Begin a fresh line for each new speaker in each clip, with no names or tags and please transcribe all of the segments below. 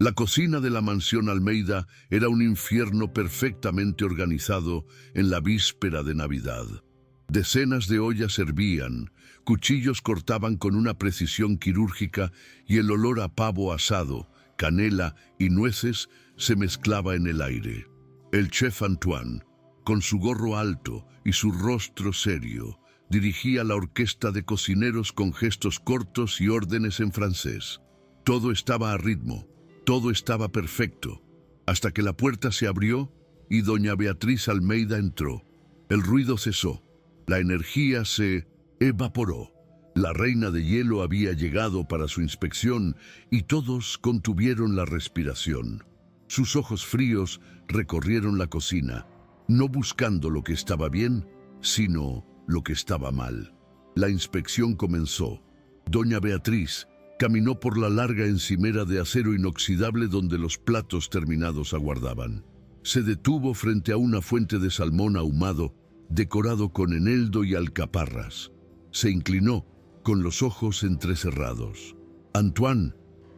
La cocina de la mansión Almeida era un infierno perfectamente organizado en la víspera de Navidad. Decenas de ollas hervían, cuchillos cortaban con una precisión quirúrgica y el olor a pavo asado, canela y nueces se mezclaba en el aire. El chef Antoine, con su gorro alto y su rostro serio, dirigía la orquesta de cocineros con gestos cortos y órdenes en francés. Todo estaba a ritmo, todo estaba perfecto, hasta que la puerta se abrió y doña Beatriz Almeida entró. El ruido cesó, la energía se evaporó. La reina de hielo había llegado para su inspección y todos contuvieron la respiración. Sus ojos fríos recorrieron la cocina, no buscando lo que estaba bien, sino lo que estaba mal. La inspección comenzó. Doña Beatriz caminó por la larga encimera de acero inoxidable donde los platos terminados aguardaban. Se detuvo frente a una fuente de salmón ahumado, decorado con eneldo y alcaparras. Se inclinó, con los ojos entrecerrados. «Antoine»,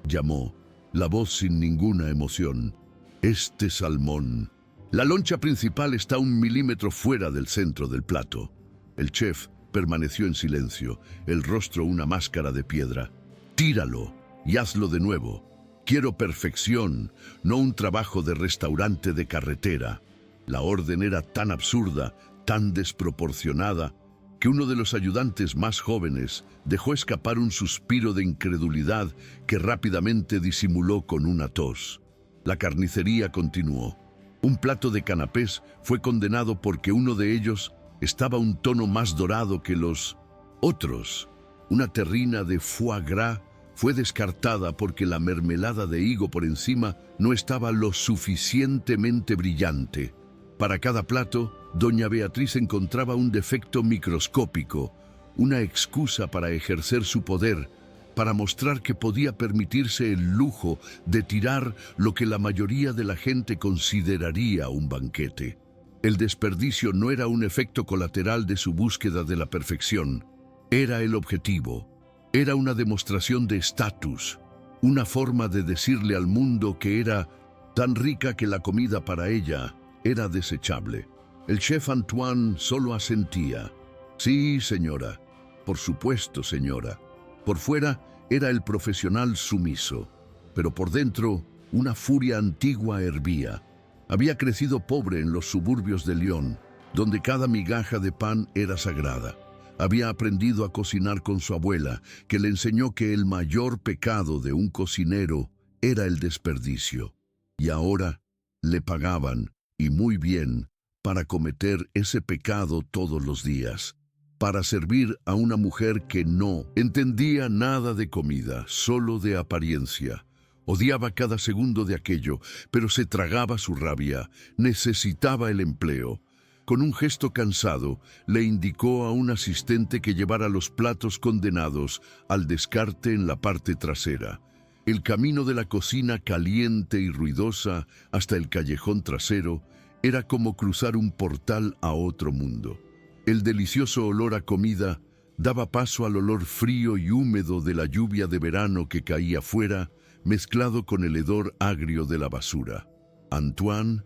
llamó, la voz sin ninguna emoción. «Este salmón». La loncha principal está 1 milímetro fuera del centro del plato. El chef permaneció en silencio, el rostro una máscara de piedra. «Tíralo y hazlo de nuevo. Quiero perfección, no un trabajo de restaurante de carretera». La orden era tan absurda, tan desproporcionada, que uno de los ayudantes más jóvenes dejó escapar un suspiro de incredulidad que rápidamente disimuló con una tos. La carnicería continuó. Un plato de canapés fue condenado porque uno de ellos estaba un tono más dorado que los otros. Una terrina de foie gras fue descartada porque la mermelada de higo por encima no estaba lo suficientemente brillante. Para cada plato, doña Beatriz encontraba un defecto microscópico, una excusa para ejercer su poder, para mostrar que podía permitirse el lujo de tirar lo que la mayoría de la gente consideraría un banquete. El desperdicio no era un efecto colateral de su búsqueda de la perfección, era el objetivo, era una demostración de estatus, una forma de decirle al mundo que era tan rica que la comida para ella era desechable. El chef Antoine solo asentía. «Sí, señora. Por supuesto, señora». Por fuera era el profesional sumiso, pero por dentro una furia antigua hervía. Había crecido pobre en los suburbios de Lyon, donde cada migaja de pan era sagrada. Había aprendido a cocinar con su abuela, que le enseñó que el mayor pecado de un cocinero era el desperdicio. Y ahora le pagaban, y muy bien, para cometer ese pecado todos los días, para servir a una mujer que no entendía nada de comida, solo de apariencia. Odiaba cada segundo de aquello, pero se tragaba su rabia, necesitaba el empleo. Con un gesto cansado, le indicó a un asistente que llevara los platos condenados al descarte en la parte trasera. El camino de la cocina caliente y ruidosa hasta el callejón trasero era como cruzar un portal a otro mundo. El delicioso olor a comida daba paso al olor frío y húmedo de la lluvia de verano que caía fuera, mezclado con el hedor agrio de la basura. Antoine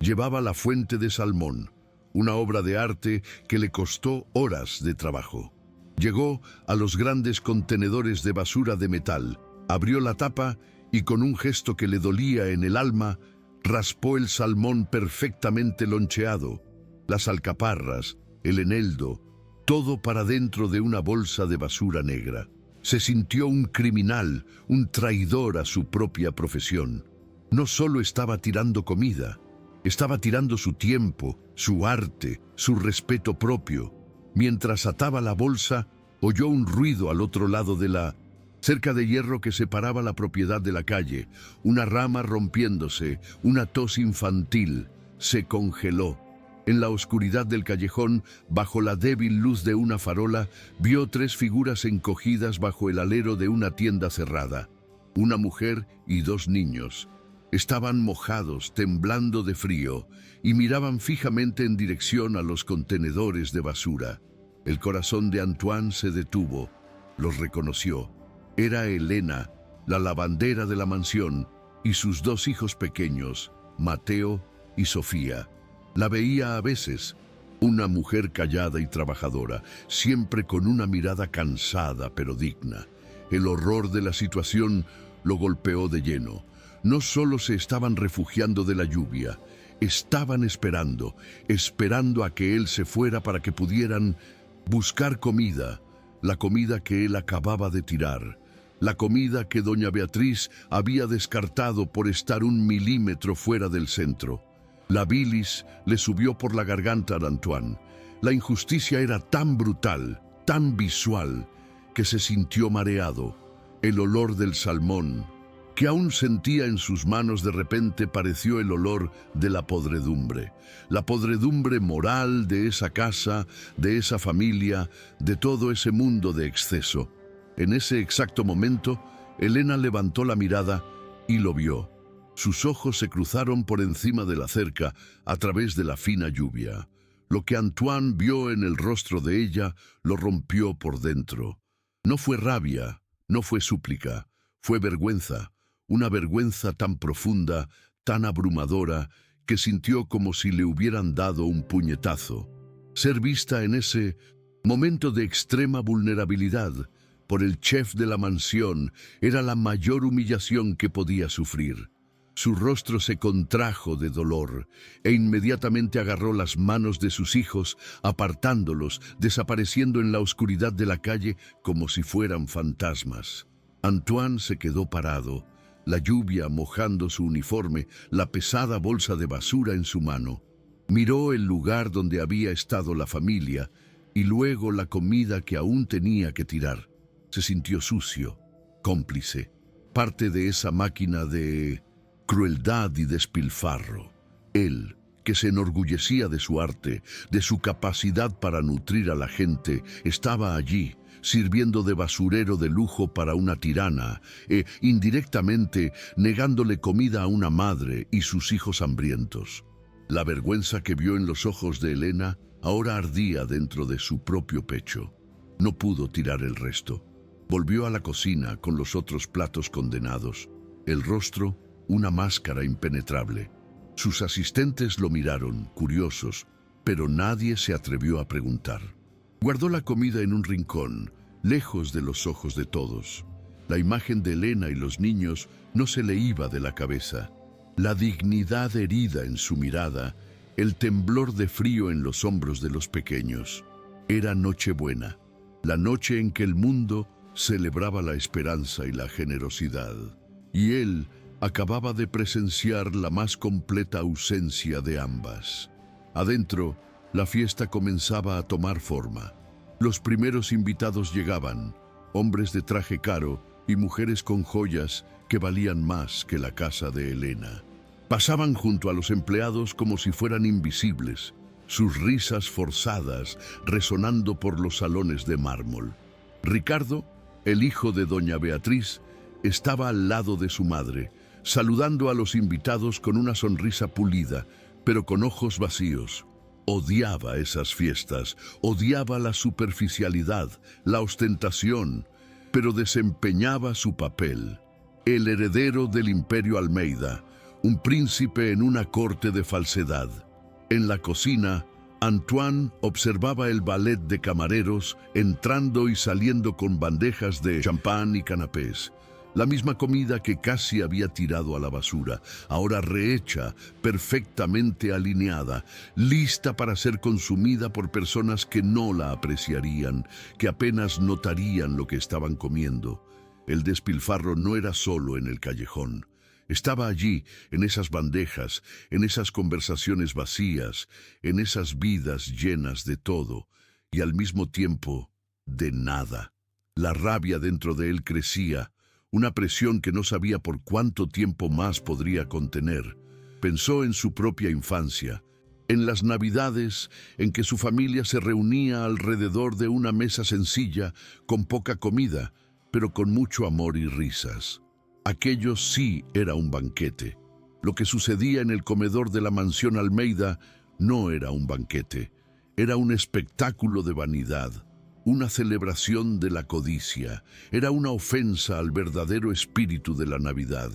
llevaba la fuente de salmón, una obra de arte que le costó horas de trabajo. Llegó a los grandes contenedores de basura de metal, abrió la tapa y con un gesto que le dolía en el alma, raspó el salmón perfectamente loncheado, las alcaparras, el eneldo, todo para dentro de una bolsa de basura negra. Se sintió un criminal, un traidor a su propia profesión. No solo estaba tirando comida, estaba tirando su tiempo, su arte, su respeto propio. Mientras ataba la bolsa, oyó un ruido al otro lado de la cerca de hierro que separaba la propiedad de la calle, una rama rompiéndose, una tos infantil. Se congeló. En la oscuridad del callejón, bajo la débil luz de una farola, vio 3 figuras encogidas bajo el alero de una tienda cerrada. Una mujer y 2 niños. Estaban mojados, temblando de frío, y miraban fijamente en dirección a los contenedores de basura. El corazón de Antoine se detuvo. Los reconoció. Era Elena, la lavandera de la mansión, y sus dos hijos pequeños, Mateo y Sofía. La veía a veces, una mujer callada y trabajadora, siempre con una mirada cansada pero digna. El horror de la situación lo golpeó de lleno. No solo se estaban refugiando de la lluvia, estaban esperando a que él se fuera para que pudieran buscar comida, la comida que él acababa de tirar, la comida que doña Beatriz había descartado por estar 1 milímetro fuera del centro. La bilis le subió por la garganta a Antoine. La injusticia era tan brutal, tan visual, que se sintió mareado. El olor del salmón, que aún sentía en sus manos, de repente pareció el olor de la podredumbre moral de esa casa, de esa familia, de todo ese mundo de exceso. En ese exacto momento, Elena levantó la mirada y lo vio. Sus ojos se cruzaron por encima de la cerca a través de la fina lluvia. Lo que Antoine vio en el rostro de ella lo rompió por dentro. No fue rabia, no fue súplica, fue vergüenza. Una vergüenza tan profunda, tan abrumadora, que sintió como si le hubieran dado un puñetazo. Ser vista en ese momento de extrema vulnerabilidad por el chef de la mansión era la mayor humillación que podía sufrir. Su rostro se contrajo de dolor e inmediatamente agarró las manos de sus hijos, apartándolos, desapareciendo en la oscuridad de la calle como si fueran fantasmas. Antoine se quedó parado, la lluvia mojando su uniforme, la pesada bolsa de basura en su mano. Miró el lugar donde había estado la familia y luego la comida que aún tenía que tirar. Se sintió sucio, cómplice, parte de esa máquina de crueldad y despilfarro. Él, que se enorgullecía de su arte, de su capacidad para nutrir a la gente, estaba allí, sirviendo de basurero de lujo para una tirana, indirectamente negándole comida a una madre y sus hijos hambrientos. La vergüenza que vio en los ojos de Elena ahora ardía dentro de su propio pecho. No pudo tirar el resto. Volvió a la cocina con los otros platos condenados. El rostro, una máscara impenetrable. Sus asistentes lo miraron, curiosos, pero nadie se atrevió a preguntar. Guardó la comida en un rincón, lejos de los ojos de todos. La imagen de Elena y los niños no se le iba de la cabeza. La dignidad herida en su mirada, el temblor de frío en los hombros de los pequeños. Era Nochebuena, la noche en que el mundo celebraba la esperanza y la generosidad. Y él acababa de presenciar la más completa ausencia de ambas. Adentro, la fiesta comenzaba a tomar forma. Los primeros invitados llegaban, hombres de traje caro y mujeres con joyas que valían más que la casa de Elena. Pasaban junto a los empleados como si fueran invisibles, sus risas forzadas resonando por los salones de mármol. Ricardo, el hijo de doña Beatriz, estaba al lado de su madre, saludando a los invitados con una sonrisa pulida, pero con ojos vacíos. Odiaba esas fiestas, odiaba la superficialidad, la ostentación, pero desempeñaba su papel. El heredero del Imperio Almeida, un príncipe en una corte de falsedad. En la cocina, Antoine observaba el ballet de camareros entrando y saliendo con bandejas de champán y canapés. La misma comida que casi había tirado a la basura, ahora rehecha, perfectamente alineada, lista para ser consumida por personas que no la apreciarían, que apenas notarían lo que estaban comiendo. El despilfarro no era solo en el callejón. Estaba allí, en esas bandejas, en esas conversaciones vacías, en esas vidas llenas de todo, y al mismo tiempo, de nada. La rabia dentro de él crecía, una presión que no sabía por cuánto tiempo más podría contener. Pensó en su propia infancia, en las Navidades en que su familia se reunía alrededor de una mesa sencilla, con poca comida, pero con mucho amor y risas. Aquello sí era un banquete. Lo que sucedía en el comedor de la mansión Almeida no era un banquete, era un espectáculo de vanidad. Una celebración de la codicia, era una ofensa al verdadero espíritu de la Navidad.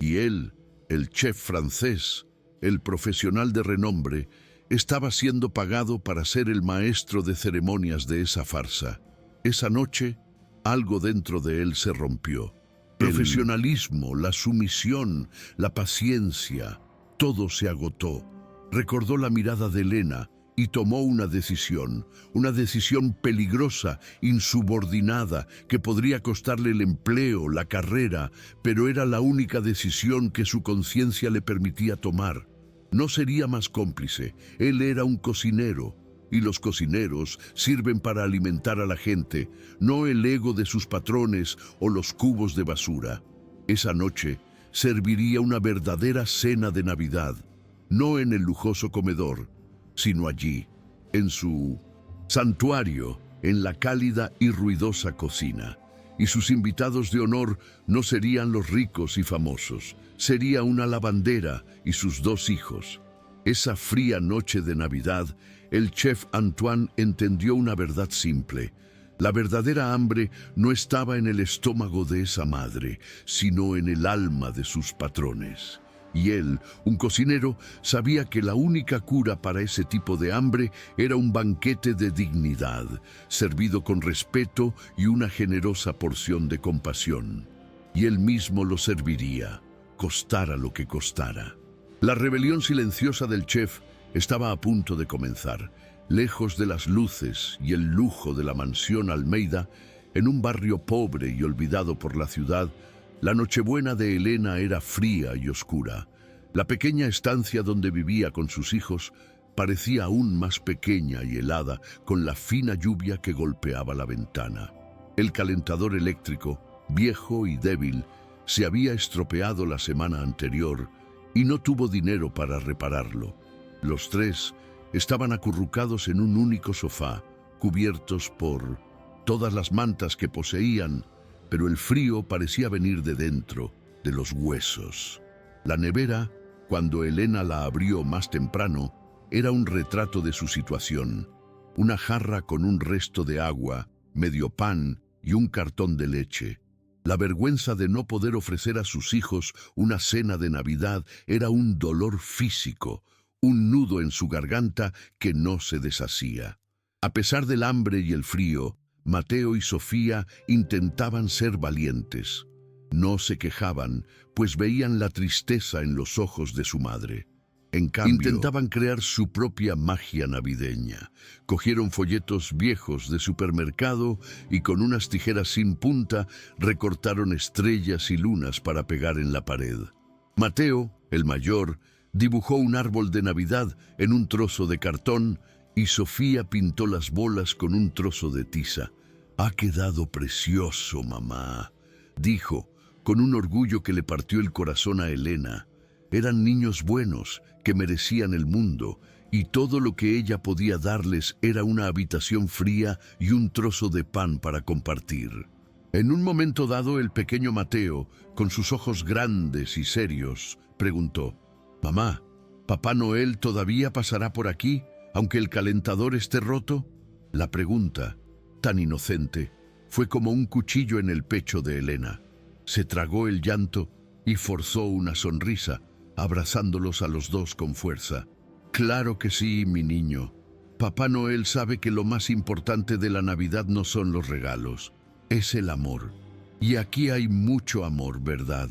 Y él, el chef francés, el profesional de renombre, estaba siendo pagado para ser el maestro de ceremonias de esa farsa. Esa noche, algo dentro de él se rompió. Profesionalismo, la sumisión, la paciencia, todo se agotó. Recordó la mirada de Elena y tomó una decisión peligrosa, insubordinada, que podría costarle el empleo, la carrera, pero era la única decisión que su conciencia le permitía tomar. No sería más cómplice, él era un cocinero, y los cocineros sirven para alimentar a la gente, no el ego de sus patrones o los cubos de basura. Esa noche serviría una verdadera cena de Navidad, no en el lujoso comedor, sino allí, en su santuario, en la cálida y ruidosa cocina. Y sus invitados de honor no serían los ricos y famosos, sería una lavandera y sus 2 hijos. Esa fría noche de Navidad, el chef Antoine entendió una verdad simple. La verdadera hambre no estaba en el estómago de esa madre, sino en el alma de sus patrones. Y él, un cocinero, sabía que la única cura para ese tipo de hambre era un banquete de dignidad, servido con respeto y una generosa porción de compasión. Y él mismo lo serviría, costara lo que costara. La rebelión silenciosa del chef estaba a punto de comenzar. Lejos de las luces y el lujo de la mansión Almeida, en un barrio pobre y olvidado por la ciudad, la Nochebuena de Elena era fría y oscura. La pequeña estancia donde vivía con sus hijos parecía aún más pequeña y helada con la fina lluvia que golpeaba la ventana. El calentador eléctrico, viejo y débil, se había estropeado la semana anterior y no tuvo dinero para repararlo. Los 3 estaban acurrucados en un único sofá, cubiertos por todas las mantas que poseían, pero el frío parecía venir de dentro, de los huesos. La nevera, cuando Elena la abrió más temprano, era un retrato de su situación. Una jarra con un resto de agua, medio pan y un cartón de leche. La vergüenza de no poder ofrecer a sus hijos una cena de Navidad era un dolor físico, un nudo en su garganta que no se deshacía. A pesar del hambre y el frío, Mateo y Sofía intentaban ser valientes. No se quejaban, pues veían la tristeza en los ojos de su madre. En cambio, intentaban crear su propia magia navideña. Cogieron folletos viejos de supermercado y con unas tijeras sin punta recortaron estrellas y lunas para pegar en la pared. Mateo, el mayor, dibujó un árbol de Navidad en un trozo de cartón y Sofía pintó las bolas con un trozo de tiza. «Ha quedado precioso, mamá», dijo, con un orgullo que le partió el corazón a Elena. Eran niños buenos, que merecían el mundo, y todo lo que ella podía darles era una habitación fría y un trozo de pan para compartir. En un momento dado, el pequeño Mateo, con sus ojos grandes y serios, preguntó: «Mamá, ¿Papá Noel todavía pasará por aquí, aunque el calentador esté roto?» La pregunta, tan inocente, fue como un cuchillo en el pecho de Elena. Se tragó el llanto y forzó una sonrisa, abrazándolos a los 2 con fuerza. «Claro que sí, mi niño. Papá Noel sabe que lo más importante de la Navidad no son los regalos, es el amor. Y aquí hay mucho amor, ¿verdad?»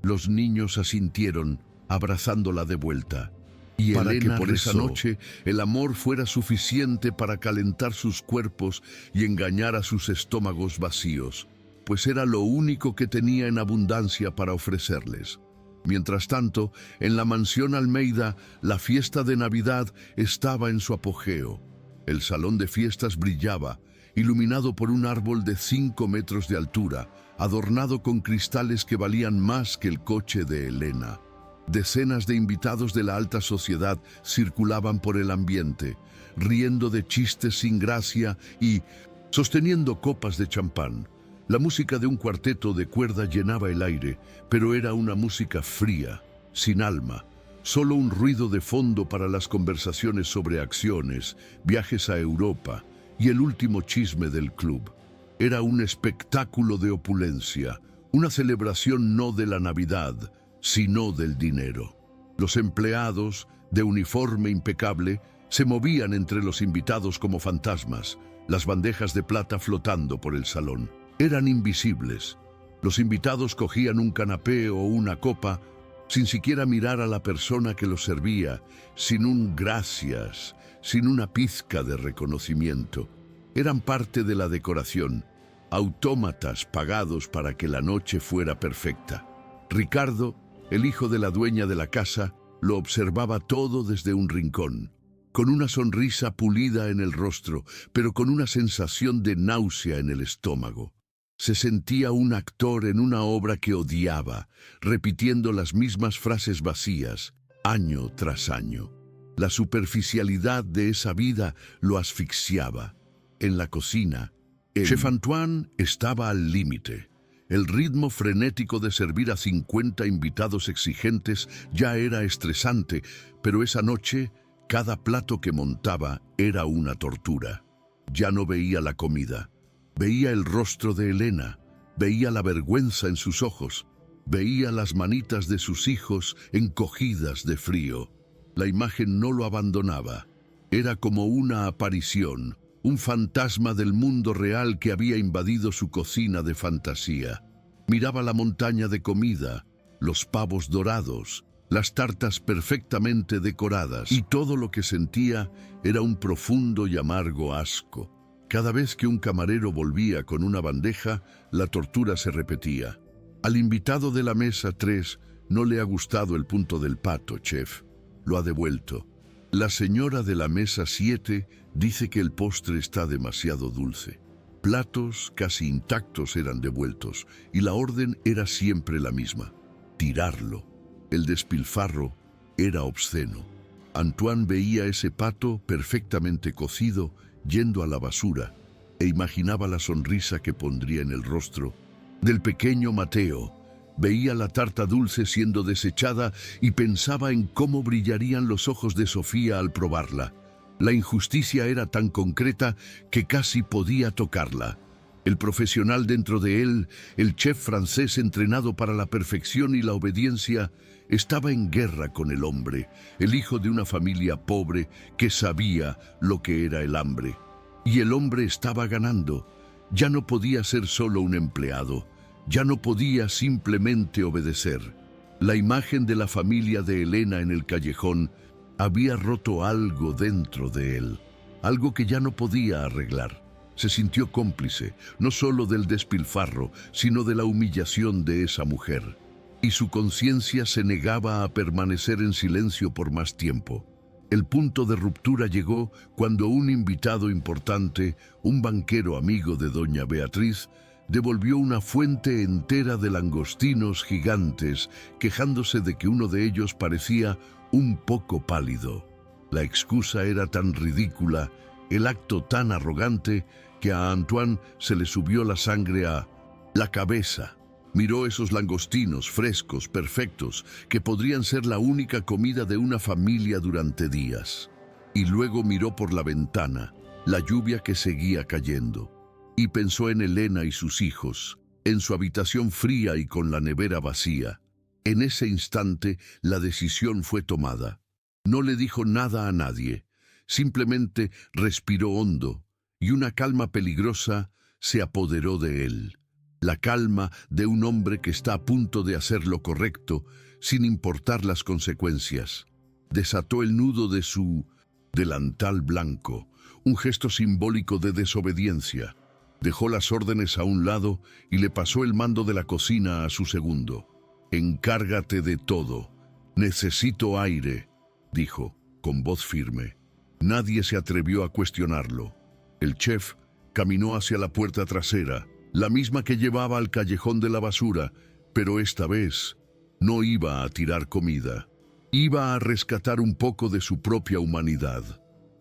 Los niños asintieron, abrazándola de vuelta. Y para Elena que por esa noche el amor fuera suficiente para calentar sus cuerpos y engañar a sus estómagos vacíos, pues era lo único que tenía en abundancia para ofrecerles. Mientras tanto, en la mansión Almeida, la fiesta de Navidad estaba en su apogeo. El salón de fiestas brillaba, iluminado por un árbol de 5 metros de altura, adornado con cristales que valían más que el coche de Elena. Decenas de invitados de la alta sociedad circulaban por el ambiente, riendo de chistes sin gracia y sosteniendo copas de champán. La música de un cuarteto de cuerda llenaba el aire, pero era una música fría, sin alma, solo un ruido de fondo para las conversaciones sobre acciones, viajes a Europa y el último chisme del club. Era un espectáculo de opulencia, una celebración no de la Navidad, sino del dinero. Los empleados, de uniforme impecable, se movían entre los invitados como fantasmas, las bandejas de plata flotando por el salón. Eran invisibles. Los invitados cogían un canapé o una copa sin siquiera mirar a la persona que los servía, sin un gracias, sin una pizca de reconocimiento. Eran parte de la decoración, autómatas pagados para que la noche fuera perfecta. Ricardo, el hijo de la dueña de la casa, lo observaba todo desde un rincón, con una sonrisa pulida en el rostro, pero con una sensación de náusea en el estómago. Se sentía un actor en una obra que odiaba, repitiendo las mismas frases vacías, año tras año. La superficialidad de esa vida lo asfixiaba. En la cocina, el chef Antoine estaba al límite. El ritmo frenético de servir a 50 invitados exigentes ya era estresante, pero esa noche, cada plato que montaba era una tortura. Ya no veía la comida. Veía el rostro de Elena, veía la vergüenza en sus ojos, veía las manitas de sus hijos encogidas de frío. La imagen no lo abandonaba. Era como una aparición, un fantasma del mundo real que había invadido su cocina de fantasía. Miraba la montaña de comida, los pavos dorados, las tartas perfectamente decoradas, y todo lo que sentía era un profundo y amargo asco. Cada vez que un camarero volvía con una bandeja, la tortura se repetía. Al invitado de la mesa 3 no le ha gustado el punto del pato, chef. Lo ha devuelto. La señora de la mesa 7 dice que el postre está demasiado dulce. Platos casi intactos eran devueltos y la orden era siempre la misma: tirarlo. El despilfarro era obsceno. Antoine veía ese pato perfectamente cocido yendo a la basura e imaginaba la sonrisa que pondría en el rostro del pequeño Mateo. Veía la tarta dulce siendo desechada y pensaba en cómo brillarían los ojos de Sofía al probarla. La injusticia era tan concreta que casi podía tocarla. El profesional dentro de él, el chef francés entrenado para la perfección y la obediencia, estaba en guerra con el hombre, el hijo de una familia pobre que sabía lo que era el hambre. Y el hombre estaba ganando. Ya no podía ser solo un empleado. Ya no podía simplemente obedecer. La imagen de la familia de Elena en el callejón había roto algo dentro de él, algo que ya no podía arreglar. Se sintió cómplice, no solo del despilfarro, sino de la humillación de esa mujer. Y su conciencia se negaba a permanecer en silencio por más tiempo. El punto de ruptura llegó cuando un invitado importante, un banquero amigo de doña Beatriz, devolvió una fuente entera de langostinos gigantes, quejándose de que uno de ellos parecía un poco pálido. La excusa era tan ridícula, el acto tan arrogante, que a Antoine se le subió la sangre a la cabeza. Miró esos langostinos frescos, perfectos, que podrían ser la única comida de una familia durante días. Y luego miró por la ventana, la lluvia que seguía cayendo, y pensó en Elena y sus hijos, en su habitación fría y con la nevera vacía. En ese instante, la decisión fue tomada. No le dijo nada a nadie, simplemente respiró hondo, y una calma peligrosa se apoderó de él. La calma de un hombre que está a punto de hacer lo correcto, sin importar las consecuencias. Desató el nudo de su delantal blanco, un gesto simbólico de desobediencia. Dejó las órdenes a un lado y le pasó el mando de la cocina a su segundo. «Encárgate de todo. Necesito aire», dijo, con voz firme. Nadie se atrevió a cuestionarlo. El chef caminó hacia la puerta trasera, la misma que llevaba al callejón de la basura, pero esta vez no iba a tirar comida. Iba a rescatar un poco de su propia humanidad.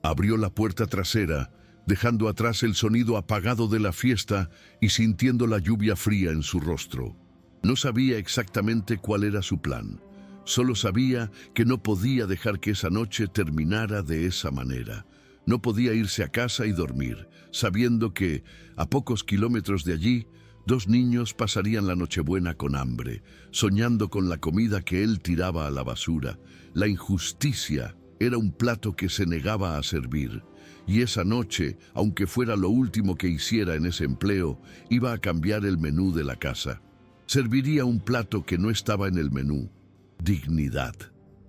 Abrió la puerta trasera, dejando atrás el sonido apagado de la fiesta y sintiendo la lluvia fría en su rostro. No sabía exactamente cuál era su plan. Solo sabía que no podía dejar que esa noche terminara de esa manera. No podía irse a casa y dormir, sabiendo que, a pocos kilómetros de allí, Dos niños pasarían la Nochebuena con hambre, soñando con la comida que él tiraba a la basura. La injusticia era un plato que se negaba a servir, y esa noche, aunque fuera lo último que hiciera en ese empleo, iba a cambiar el menú de la casa. Serviría un plato que no estaba en el menú: dignidad.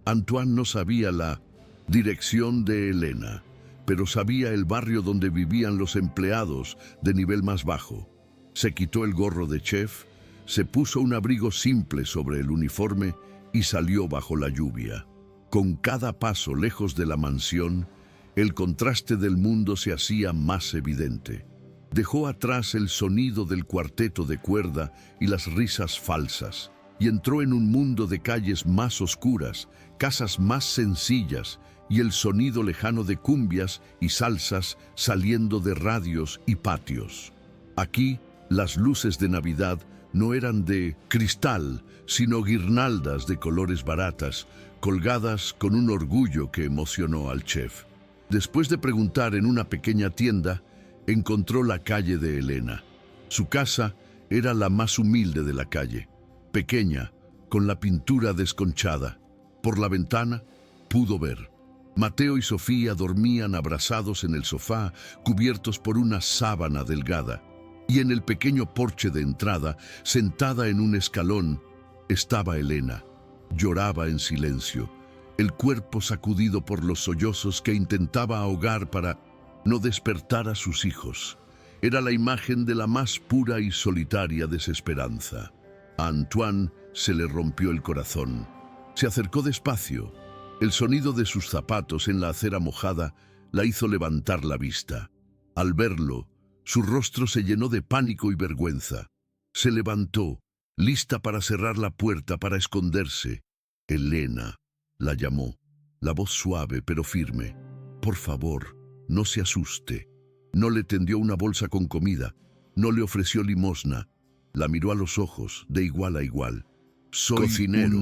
Antoine no sabía la dirección de Elena, pero sabía el barrio donde vivían los empleados de nivel más bajo. Se quitó el gorro de chef, se puso un abrigo simple sobre el uniforme y salió bajo la lluvia. Con cada paso lejos de la mansión, el contraste del mundo se hacía más evidente. Dejó atrás el sonido del cuarteto de cuerda y las risas falsas, y entró en un mundo de calles más oscuras, casas más sencillas y el sonido lejano de cumbias y salsas saliendo de radios y patios. Aquí, las luces de Navidad no eran de cristal, sino guirnaldas de colores baratas, colgadas con un orgullo que emocionó al chef. Después de preguntar en una pequeña tienda, encontró la calle de Elena. Su casa era la más humilde de la calle, pequeña, con la pintura desconchada. Por la ventana pudo ver. Mateo y Sofía dormían abrazados en el sofá, cubiertos por una sábana delgada. Y en el pequeño porche de entrada, sentada en un escalón, estaba Elena. Lloraba en silencio, el cuerpo sacudido por los sollozos que intentaba ahogar para no despertar a sus hijos. Era la imagen de la más pura y solitaria desesperanza. A Antoine se le rompió el corazón. Se acercó despacio. El sonido de sus zapatos en la acera mojada la hizo levantar la vista. Al verlo, su rostro se llenó de pánico y vergüenza. Se levantó, lista para cerrar la puerta, para esconderse. Elena la llamó, la voz suave pero firme. Por favor, no se asuste. No le tendió una bolsa con comida, no le ofreció limosna. La miró a los ojos, de igual a igual. Soy cocinero.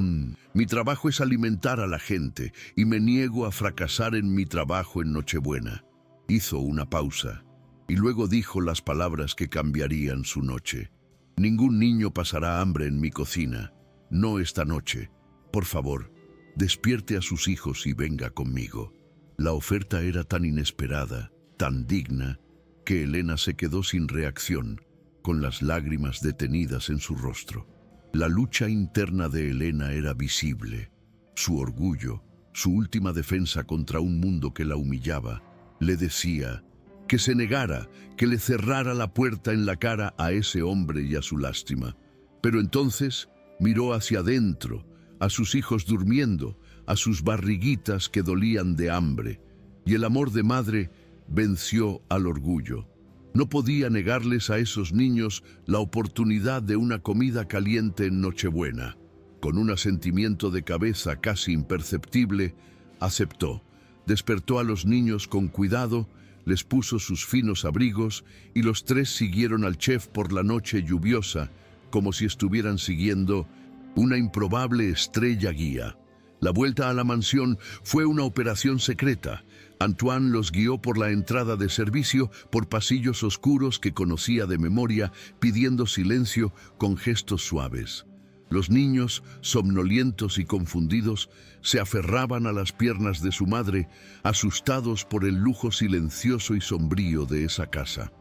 Mi trabajo es alimentar a la gente y me niego a fracasar en mi trabajo en Nochebuena. Hizo una pausa y luego dijo las palabras que cambiarían su noche. Ningún niño pasará hambre en mi cocina. No esta noche. Por favor, despierte a sus hijos y venga conmigo. La oferta era tan inesperada, tan digna, que Elena se quedó sin reacción, con las lágrimas detenidas en su rostro. La lucha interna de Elena era visible. Su orgullo, su última defensa contra un mundo que la humillaba, le decía que se negara, que le cerrara la puerta en la cara a ese hombre y a su lástima. Pero entonces miró hacia adentro, a sus hijos durmiendo, a sus barriguitas que dolían de hambre, y el amor de madre venció al orgullo. No podía negarles a esos niños la oportunidad de una comida caliente en Nochebuena. Con un asentimiento de cabeza casi imperceptible, aceptó. Despertó a los niños con cuidado, les puso sus finos abrigos y los tres siguieron al chef por la noche lluviosa, como si estuvieran siguiendo una improbable estrella guía. La vuelta a la mansión fue una operación secreta. Antoine los guió por la entrada de servicio, por pasillos oscuros que conocía de memoria, pidiendo silencio con gestos suaves. Los niños, somnolientos y confundidos, se aferraban a las piernas de su madre, asustados por el lujo silencioso y sombrío de esa casa.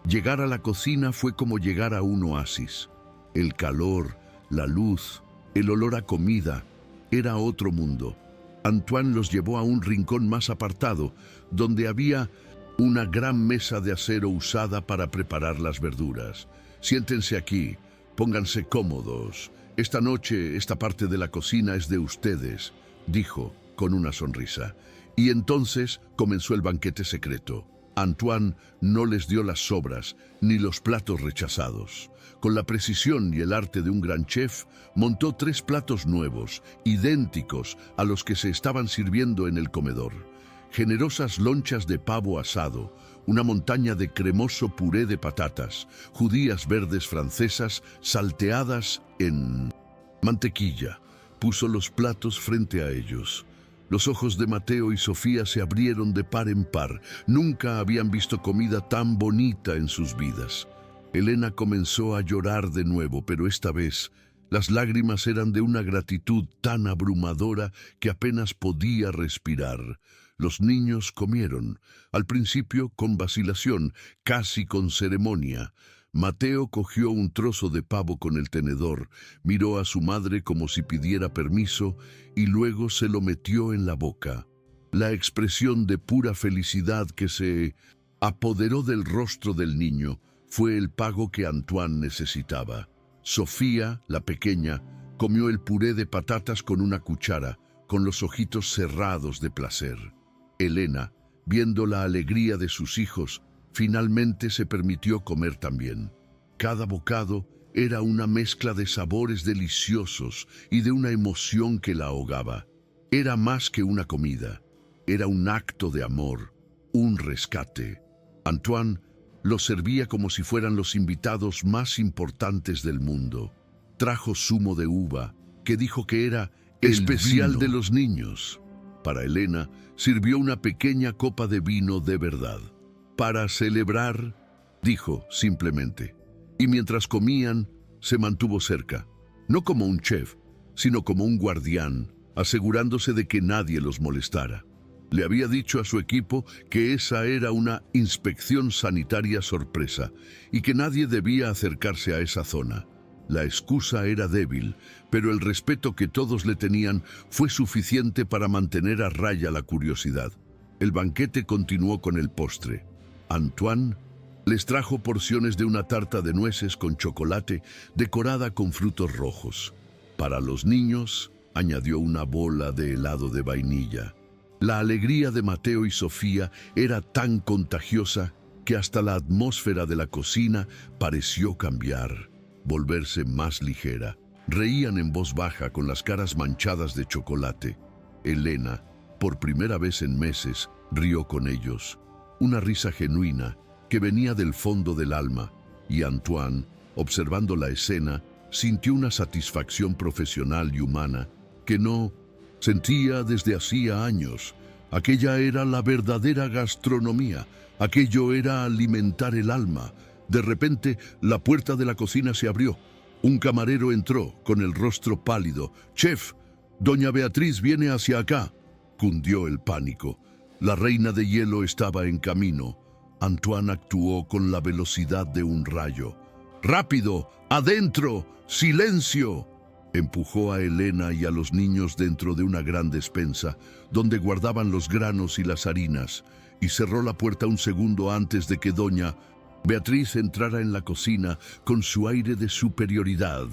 Llegar a la cocina fue como llegar a un oasis. El calor, la luz, el olor a comida, era otro mundo. Antoine los llevó a un rincón más apartado, donde había una gran mesa de acero usada para preparar las verduras. Siéntense aquí, pónganse cómodos. Esta noche, esta parte de la cocina es de ustedes, dijo con una sonrisa. Y entonces comenzó el banquete secreto. Antoine no les dio las sobras ni los platos rechazados. Con la precisión y el arte de un gran chef, montó 3 platos nuevos, idénticos a los que se estaban sirviendo en el comedor. Generosas lonchas de pavo asado, una montaña de cremoso puré de patatas, judías verdes francesas salteadas en mantequilla. Puso los platos frente a ellos. Los ojos de Mateo y Sofía se abrieron de par en par. Nunca habían visto comida tan bonita en sus vidas. Elena comenzó a llorar de nuevo, pero esta vez las lágrimas eran de una gratitud tan abrumadora que apenas podía respirar. Los niños comieron, al principio con vacilación, casi con ceremonia. Mateo cogió un trozo de pavo con el tenedor, miró a su madre como si pidiera permiso y luego se lo metió en la boca. La expresión de pura felicidad que se apoderó del rostro del niño fue el pago que Antoine necesitaba. Sofía, la pequeña, comió el puré de patatas con una cuchara, con los ojitos cerrados de placer. Elena, viendo la alegría de sus hijos, finalmente se permitió comer también. Cada bocado era una mezcla de sabores deliciosos y de una emoción que la ahogaba. Era más que una comida, era un acto de amor, un rescate. Antoine los servía como si fueran los invitados más importantes del mundo. Trajo zumo de uva, que dijo que era especial de los niños. Para Elena, sirvió una pequeña copa de vino de verdad. Para celebrar, dijo simplemente. Y mientras comían, se mantuvo cerca. No como un chef, sino como un guardián, asegurándose de que nadie los molestara. Le había dicho a su equipo que esa era una inspección sanitaria sorpresa y que nadie debía acercarse a esa zona. La excusa era débil, pero el respeto que todos le tenían fue suficiente para mantener a raya la curiosidad. El banquete continuó con el postre. Antoine les trajo porciones de una tarta de nueces con chocolate decorada con frutos rojos. Para los niños, añadió una bola de helado de vainilla. La alegría de Mateo y Sofía era tan contagiosa que hasta la atmósfera de la cocina pareció cambiar, volverse más ligera. Reían en voz baja con las caras manchadas de chocolate. Elena, por primera vez en meses, rió con ellos. Una risa genuina que venía del fondo del alma, y Antoine, observando la escena, sintió una satisfacción profesional y humana que no sentía desde hacía años. Aquella era la verdadera gastronomía, aquello era alimentar el alma. De repente, la puerta de la cocina se abrió. Un camarero entró, con el rostro pálido. «Chef, doña Beatriz viene hacia acá», cundió el pánico. La reina de hielo estaba en camino. Antoine actuó con la velocidad de un rayo. «¡Rápido! ¡Adentro! ¡Silencio!». Empujó a Elena y a los niños dentro de una gran despensa, donde guardaban los granos y las harinas, y cerró la puerta un segundo antes de que doña Beatriz entrara en la cocina con su aire de superioridad.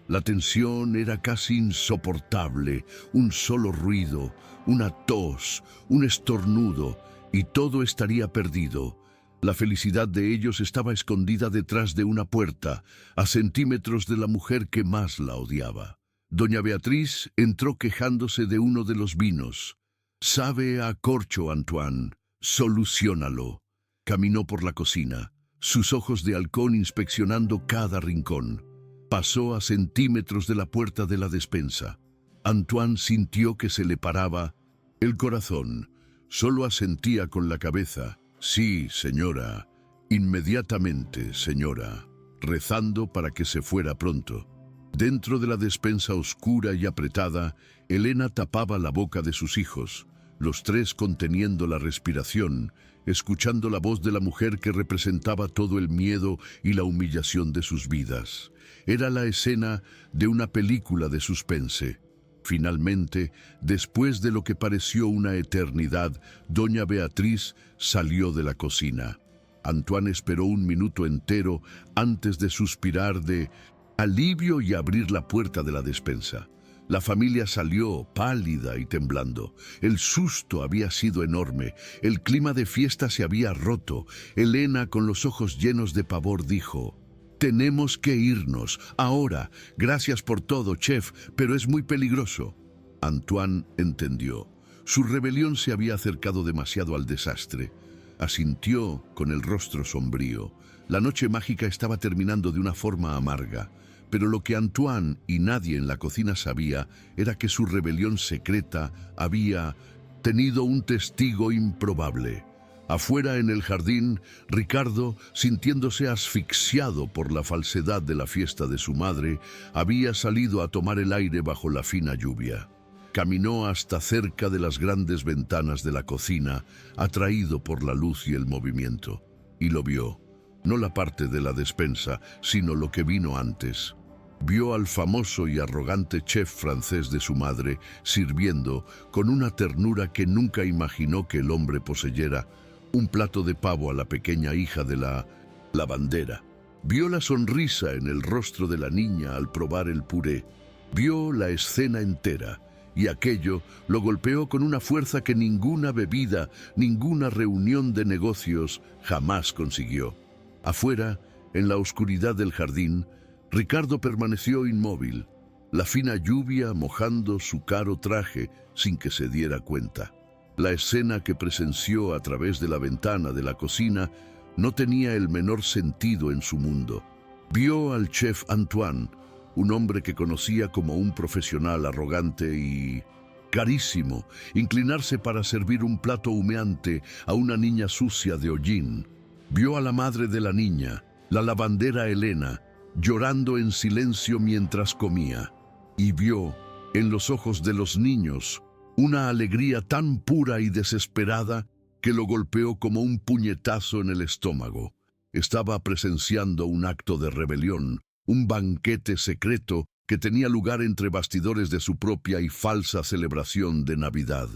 La tensión era casi insoportable, un solo ruido, una tos, un estornudo, y todo estaría perdido. La felicidad de ellos estaba escondida detrás de una puerta, a centímetros de la mujer que más la odiaba. Doña Beatriz entró quejándose de uno de los vinos. «Sabe a corcho, Antoine. Soluciónalo». Caminó por la cocina, sus ojos de halcón inspeccionando cada rincón. Pasó a centímetros de la puerta de la despensa. Antoine sintió que se le paraba el corazón. Solo asentía con la cabeza. «Sí, señora. Inmediatamente, señora», rezando para que se fuera pronto. Dentro de la despensa oscura y apretada, Elena tapaba la boca de sus hijos, los tres conteniendo la respiración, escuchando la voz de la mujer que representaba todo el miedo y la humillación de sus vidas. Era la escena de una película de suspense. Finalmente, después de lo que pareció una eternidad, doña Beatriz salió de la cocina. Antoine esperó un minuto entero antes de suspirar de alivio y abrir la puerta de la despensa. La familia salió pálida y temblando. El susto había sido enorme. El clima de fiesta se había roto. Elena, con los ojos llenos de pavor, dijo: «Tenemos que irnos, ahora. Gracias por todo, chef, pero es muy peligroso». Antoine entendió. Su rebelión se había acercado demasiado al desastre. Asintió con el rostro sombrío. La noche mágica estaba terminando de una forma amarga. Pero lo que Antoine y nadie en la cocina sabía era que su rebelión secreta había tenido un testigo improbable. Afuera en el jardín, Ricardo, sintiéndose asfixiado por la falsedad de la fiesta de su madre, había salido a tomar el aire bajo la fina lluvia. Caminó hasta cerca de las grandes ventanas de la cocina, atraído por la luz y el movimiento, y lo vio, no la parte de la despensa, sino lo que vino antes. Vio al famoso y arrogante chef francés de su madre sirviendo, con una ternura que nunca imaginó que el hombre poseyera, un plato de pavo a la pequeña hija de la lavandera. Vio la sonrisa en el rostro de la niña al probar el puré. Vio la escena entera, y aquello lo golpeó con una fuerza que ninguna bebida, ninguna reunión de negocios jamás consiguió. Afuera, en la oscuridad del jardín, Ricardo permaneció inmóvil, la fina lluvia mojando su caro traje sin que se diera cuenta. La escena que presenció a través de la ventana de la cocina no tenía el menor sentido en su mundo. Vio al chef Antoine, un hombre que conocía como un profesional arrogante y carísimo, inclinarse para servir un plato humeante a una niña sucia de hollín. Vio a la madre de la niña, la lavandera Elena, llorando en silencio mientras comía, y vio, en los ojos de los niños, una alegría tan pura y desesperada que lo golpeó como un puñetazo en el estómago. Estaba presenciando un acto de rebelión, un banquete secreto que tenía lugar entre bastidores de su propia y falsa celebración de Navidad.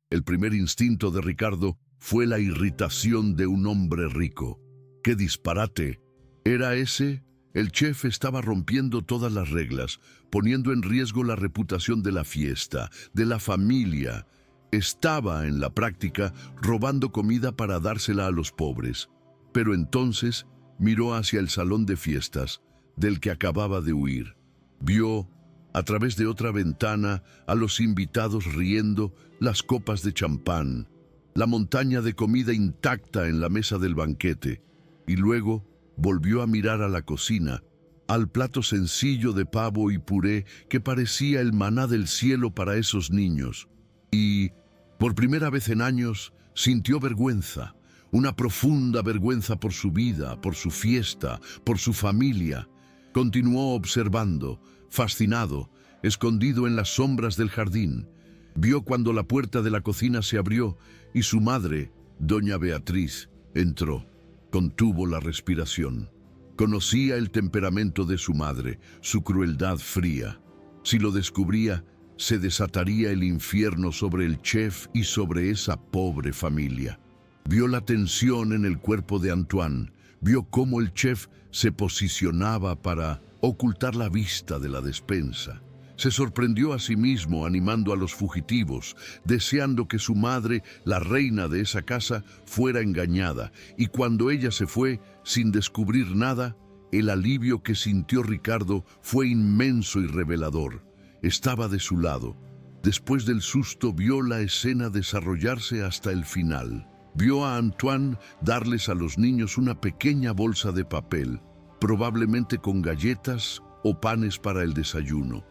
El primer instinto de Ricardo fue la irritación de un hombre rico. ¡Qué disparate! ¿Era ese? El chef estaba rompiendo todas las reglas, poniendo en riesgo la reputación de la fiesta, de la familia. Estaba, en la práctica, robando comida para dársela a los pobres. Pero entonces miró hacia el salón de fiestas, del que acababa de huir. Vio, a través de otra ventana, a los invitados riendo, las copas de champán, la montaña de comida intacta en la mesa del banquete, y luego volvió a mirar a la cocina, al plato sencillo de pavo y puré que parecía el maná del cielo para esos niños. Y, por primera vez en años, sintió vergüenza, una profunda vergüenza por su vida, por su fiesta, por su familia. Continuó observando, fascinado, escondido en las sombras del jardín. Vio cuando la puerta de la cocina se abrió y su madre, doña Beatriz, entró. Contuvo la respiración. Conocía el temperamento de su madre, su crueldad fría. Si lo descubría, se desataría el infierno sobre el chef y sobre esa pobre familia. Vio la tensión en el cuerpo de Antoine, vio cómo el chef se posicionaba para ocultar la vista de la despensa. Se sorprendió a sí mismo animando a los fugitivos, deseando que su madre, la reina de esa casa, fuera engañada, y cuando ella se fue, sin descubrir nada, el alivio que sintió Ricardo fue inmenso y revelador. Estaba de su lado. Después del susto vio la escena desarrollarse hasta el final. Vio a Antoine darles a los niños una pequeña bolsa de papel, probablemente con galletas o panes para el desayuno.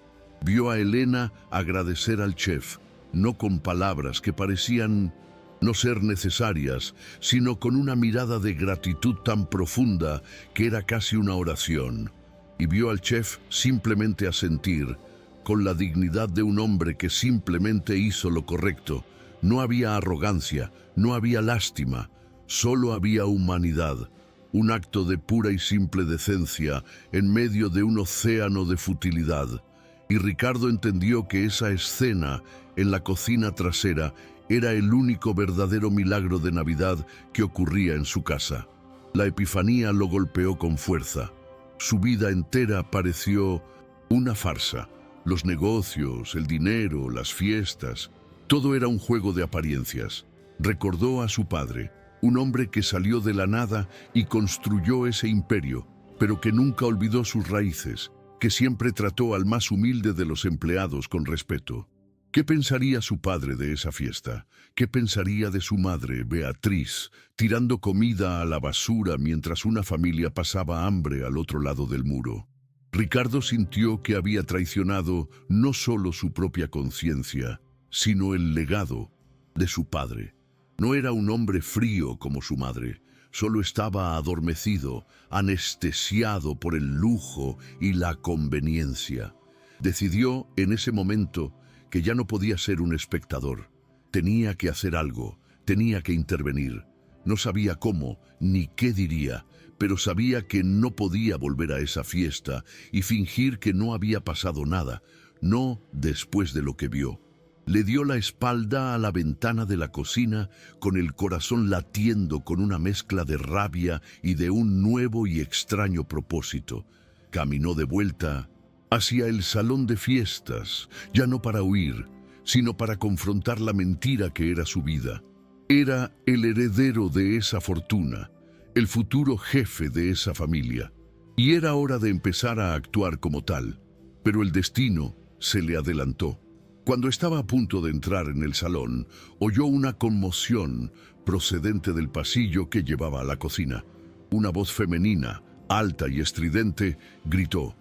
Vio a Elena agradecer al chef, no con palabras que parecían no ser necesarias, sino con una mirada de gratitud tan profunda que era casi una oración. Y vio al chef simplemente asentir, con la dignidad de un hombre que simplemente hizo lo correcto. No había arrogancia, no había lástima, solo había humanidad, un acto de pura y simple decencia en medio de un océano de futilidad. Y Ricardo entendió que esa escena en la cocina trasera era el único verdadero milagro de Navidad que ocurría en su casa. La epifanía lo golpeó con fuerza. Su vida entera pareció una farsa. Los negocios, el dinero, las fiestas, todo era un juego de apariencias. Recordó a su padre, un hombre que salió de la nada y construyó ese imperio, pero que nunca olvidó sus raíces, que siempre trató al más humilde de los empleados con respeto. ¿Qué pensaría su padre de esa fiesta? ¿Qué pensaría de su madre, Beatriz, tirando comida a la basura mientras una familia pasaba hambre al otro lado del muro? Ricardo sintió que había traicionado no solo su propia conciencia, sino el legado de su padre. No era un hombre frío como su madre, solo estaba adormecido, anestesiado por el lujo y la conveniencia. Decidió en ese momento que ya no podía ser un espectador. Tenía que hacer algo, tenía que intervenir. No sabía cómo ni qué diría, pero sabía que no podía volver a esa fiesta y fingir que no había pasado nada, no después de lo que vio. Le dio la espalda a la ventana de la cocina, con el corazón latiendo con una mezcla de rabia y de un nuevo y extraño propósito. Caminó de vuelta hacia el salón de fiestas, ya no para huir, sino para confrontar la mentira que era su vida. Era el heredero de esa fortuna, el futuro jefe de esa familia, y era hora de empezar a actuar como tal. Pero el destino se le adelantó. Cuando estaba a punto de entrar en el salón, oyó una conmoción procedente del pasillo que llevaba a la cocina. Una voz femenina, alta y estridente, gritó: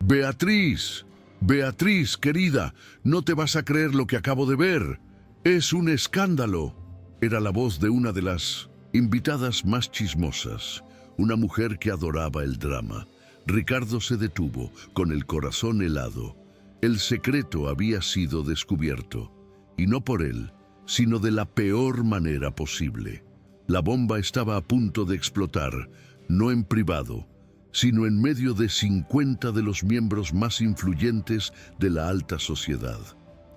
«¡Beatriz! ¡Beatriz, querida! No te vas a creer lo que acabo de ver. ¡Es un escándalo!». Era la voz de una de las invitadas más chismosas, una mujer que adoraba el drama. Ricardo se detuvo, con el corazón helado. El secreto había sido descubierto, y no por él, sino de la peor manera posible. La bomba estaba a punto de explotar, no en privado, sino en medio de 50 de los miembros más influyentes de la alta sociedad.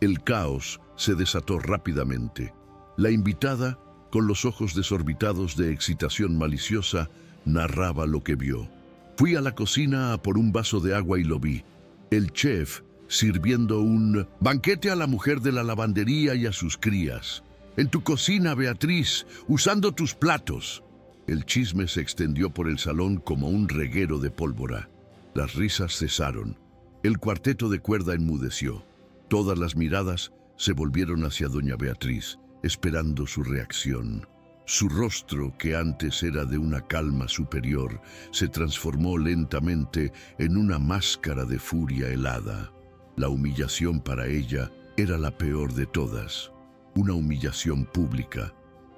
El caos se desató rápidamente. La invitada, con los ojos desorbitados de excitación maliciosa, narraba lo que vio. «Fui a la cocina a por un vaso de agua y lo vi. El chef sirviendo un banquete a la mujer de la lavandería y a sus crías. En tu cocina, Beatriz, usando tus platos». El chisme se extendió por el salón como un reguero de pólvora. Las risas cesaron. El cuarteto de cuerda enmudeció. Todas las miradas se volvieron hacia doña Beatriz, esperando su reacción. Su rostro, que antes era de una calma superior, se transformó lentamente en una máscara de furia helada. La humillación para ella era la peor de todas. Una humillación pública.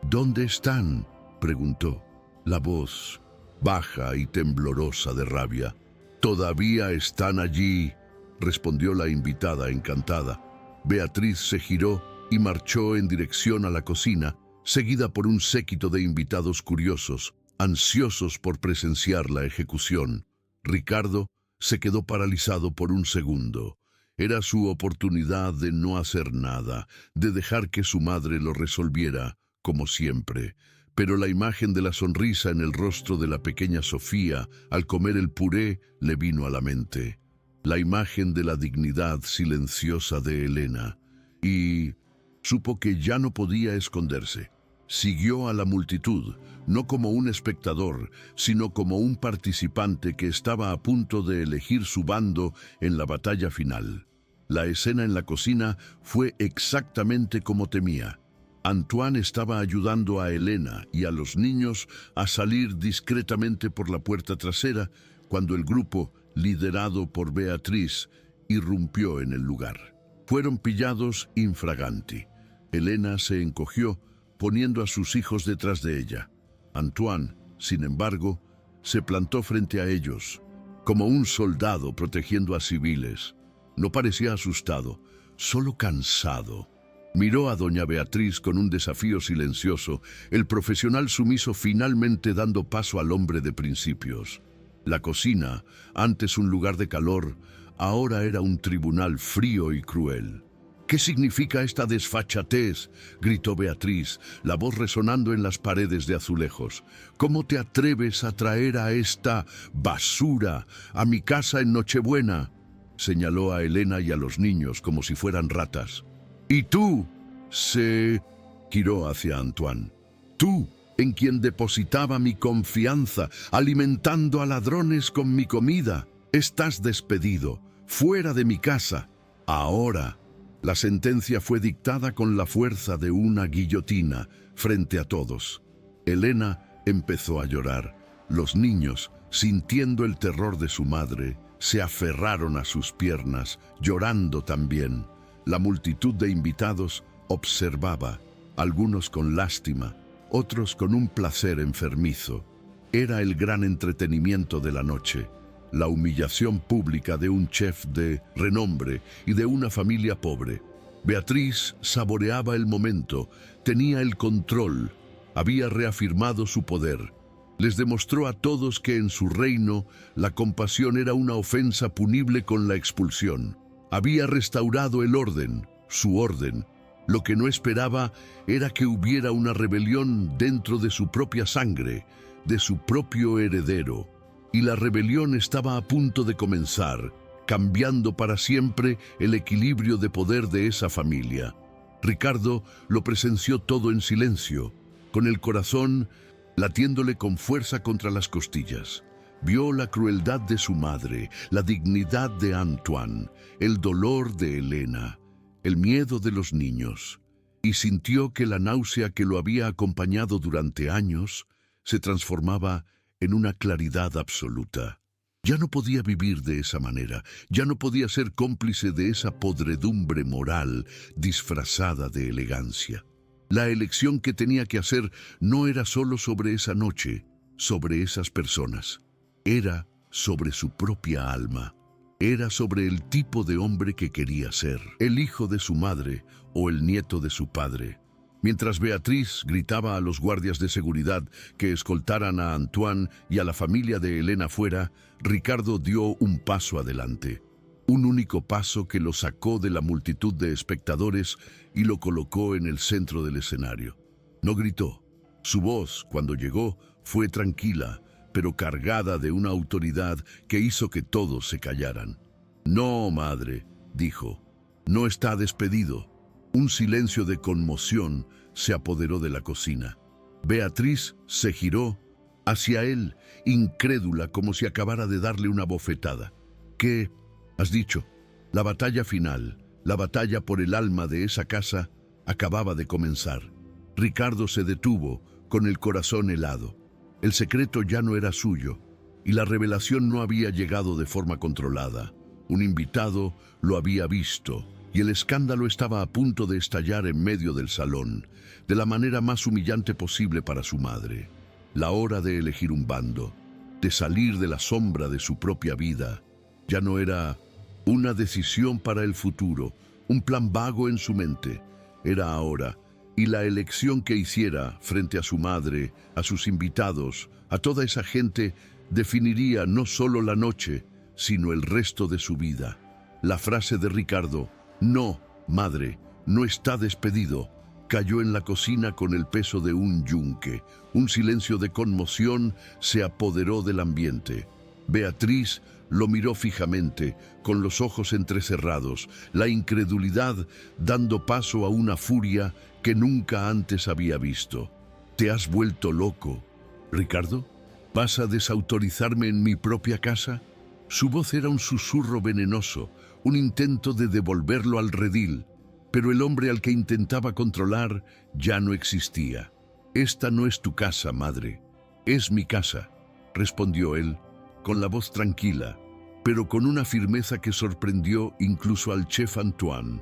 «¿Dónde están?», preguntó. La voz, baja y temblorosa de rabia. «Todavía están allí», respondió la invitada encantada. Beatriz se giró y marchó en dirección a la cocina, seguida por un séquito de invitados curiosos, ansiosos por presenciar la ejecución. Ricardo se quedó paralizado por un segundo. Era su oportunidad de no hacer nada, de dejar que su madre lo resolviera, como siempre. Pero la imagen de la sonrisa en el rostro de la pequeña Sofía al comer el puré le vino a la mente. La imagen de la dignidad silenciosa de Elena. Y supo que ya no podía esconderse. Siguió a la multitud, no como un espectador, sino como un participante que estaba a punto de elegir su bando en la batalla final. La escena en la cocina fue exactamente como temía. Antoine estaba ayudando a Elena y a los niños a salir discretamente por la puerta trasera cuando el grupo, liderado por Beatriz, irrumpió en el lugar. Fueron pillados infraganti. Elena se encogió, poniendo a sus hijos detrás de ella. Antoine, sin embargo, se plantó frente a ellos, como un soldado protegiendo a civiles. No parecía asustado, solo cansado. Miró a doña Beatriz con un desafío silencioso, el profesional sumiso finalmente dando paso al hombre de principios. La cocina, antes un lugar de calor, ahora era un tribunal frío y cruel. «¿Qué significa esta desfachatez?», gritó Beatriz, la voz resonando en las paredes de azulejos. «¿Cómo te atreves a traer a esta basura a mi casa en Nochebuena?», señaló a Elena y a los niños como si fueran ratas. «¿Y tú?», se giró hacia Antoine. «Tú, en quien depositaba mi confianza, alimentando a ladrones con mi comida. Estás despedido, fuera de mi casa. Ahora». La sentencia fue dictada con la fuerza de una guillotina frente a todos. Elena empezó a llorar. Los niños, sintiendo el terror de su madre, se aferraron a sus piernas, llorando también. La multitud de invitados observaba, algunos con lástima, otros con un placer enfermizo. Era el gran entretenimiento de la noche, la humillación pública de un chef de renombre y de una familia pobre. Beatriz saboreaba el momento, tenía el control, había reafirmado su poder. Les demostró a todos que en su reino la compasión era una ofensa punible con la expulsión. Había restaurado el orden, su orden. Lo que no esperaba era que hubiera una rebelión dentro de su propia sangre, de su propio heredero. Y la rebelión estaba a punto de comenzar, cambiando para siempre el equilibrio de poder de esa familia. Ricardo lo presenció todo en silencio, con el corazón latiéndole con fuerza contra las costillas. Vio la crueldad de su madre, la dignidad de Antoine, el dolor de Elena, el miedo de los niños, y sintió que la náusea que lo había acompañado durante años se transformaba en una claridad absoluta. Ya no podía vivir de esa manera, ya no podía ser cómplice de esa podredumbre moral disfrazada de elegancia. La elección que tenía que hacer no era solo sobre esa noche, sobre esas personas. Era sobre su propia alma. Era sobre el tipo de hombre que quería ser, el hijo de su madre o el nieto de su padre. Mientras Beatriz gritaba a los guardias de seguridad que escoltaran a Antoine y a la familia de Elena fuera, Ricardo dio un paso adelante. Un único paso que lo sacó de la multitud de espectadores y lo colocó en el centro del escenario. No gritó. Su voz, cuando llegó, fue tranquila, pero cargada de una autoridad que hizo que todos se callaran. «No, madre», dijo, «no está despedido». Un silencio de conmoción se apoderó de la cocina. Beatriz se giró hacia él, incrédula, como si acabara de darle una bofetada. «¿Qué has dicho?» La batalla final, la batalla por el alma de esa casa, acababa de comenzar. Ricardo se detuvo, con el corazón helado. El secreto ya no era suyo, y la revelación no había llegado de forma controlada. Un invitado lo había visto, y el escándalo estaba a punto de estallar en medio del salón, de la manera más humillante posible para su madre. La hora de elegir un bando, de salir de la sombra de su propia vida, ya no era una decisión para el futuro, un plan vago en su mente. Era ahora, y la elección que hiciera frente a su madre, a sus invitados, a toda esa gente, definiría no solo la noche, sino el resto de su vida. La frase de Ricardo, «No, madre, no está despedido», cayó en la cocina con el peso de un yunque. Un silencio de conmoción se apoderó del ambiente. Beatriz lo miró fijamente, con los ojos entrecerrados, la incredulidad dando paso a una furia que nunca antes había visto. «¿Te has vuelto loco, Ricardo? ¿Vas a desautorizarme en mi propia casa?» Su voz era un susurro venenoso, un intento de devolverlo al redil, pero el hombre al que intentaba controlar ya no existía. «Esta no es tu casa, madre, es mi casa», respondió él, con la voz tranquila, pero con una firmeza que sorprendió incluso al chef Antoine.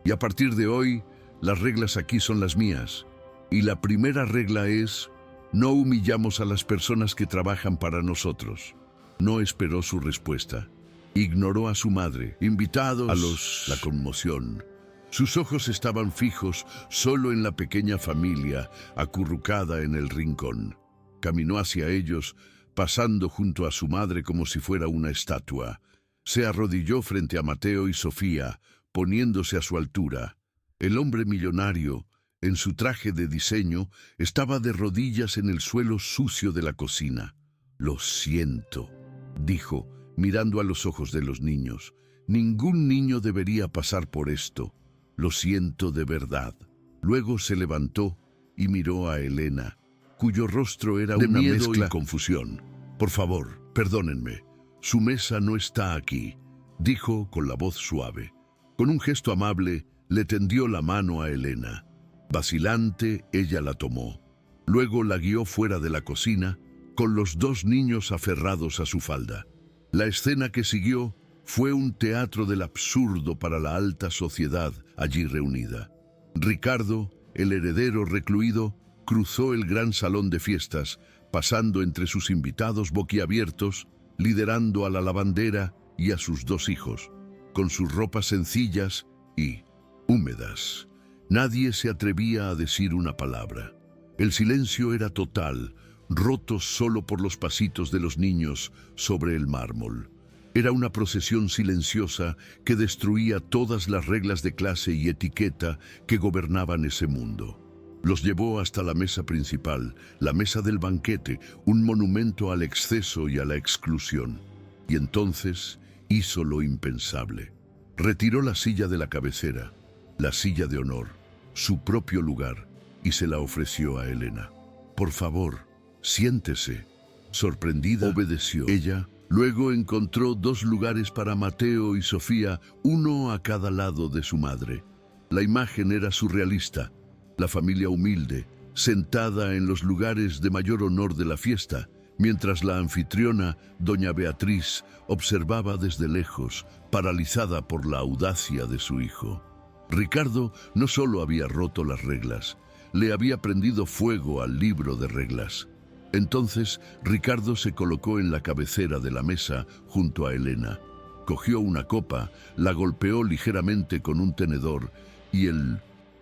«Y a partir de hoy, las reglas aquí son las mías, y la primera regla es, no humillamos a las personas que trabajan para nosotros». No esperó su respuesta. Ignoró a su madre, invitados a la conmoción. Sus ojos estaban fijos solo en la pequeña familia acurrucada en el rincón. Caminó hacia ellos, pasando junto a su madre como si fuera una estatua. Se arrodilló frente a Mateo y Sofía, poniéndose a su altura. El hombre millonario, en su traje de diseño, estaba de rodillas en el suelo sucio de la cocina. «Lo siento», dijo, mirando a los ojos de los niños. «Ningún niño debería pasar por esto. Lo siento de verdad». Luego se levantó y miró a Elena, cuyo rostro era una mezcla y confusión. «Por favor, perdónenme. Su mesa no está aquí», dijo con la voz suave. Con un gesto amable, le tendió la mano a Elena. Vacilante, ella la tomó. Luego la guió fuera de la cocina, con los dos niños aferrados a su falda. La escena que siguió fue un teatro del absurdo para la alta sociedad allí reunida. Ricardo, el heredero recluido, cruzó el gran salón de fiestas, pasando entre sus invitados boquiabiertos, liderando a la lavandera y a sus dos hijos, con sus ropas sencillas y húmedas. Nadie se atrevía a decir una palabra. El silencio era total, roto solo por los pasitos de los niños sobre el mármol. Era una procesión silenciosa que destruía todas las reglas de clase y etiqueta que gobernaban ese mundo. Los llevó hasta la mesa principal, la mesa del banquete, un monumento al exceso y a la exclusión. Y entonces hizo lo impensable. Retiró la silla de la cabecera, la silla de honor, su propio lugar, y se la ofreció a Elena. «Por favor, siéntese». Sorprendida, obedeció. Ella luego encontró dos lugares para Mateo y Sofía, uno a cada lado de su madre. La imagen era surrealista. La familia humilde, sentada en los lugares de mayor honor de la fiesta, mientras la anfitriona, doña Beatriz, observaba desde lejos, paralizada por la audacia de su hijo. Ricardo no solo había roto las reglas, le había prendido fuego al libro de reglas. Entonces Ricardo se colocó en la cabecera de la mesa junto a Elena. Cogió una copa, la golpeó ligeramente con un tenedor y el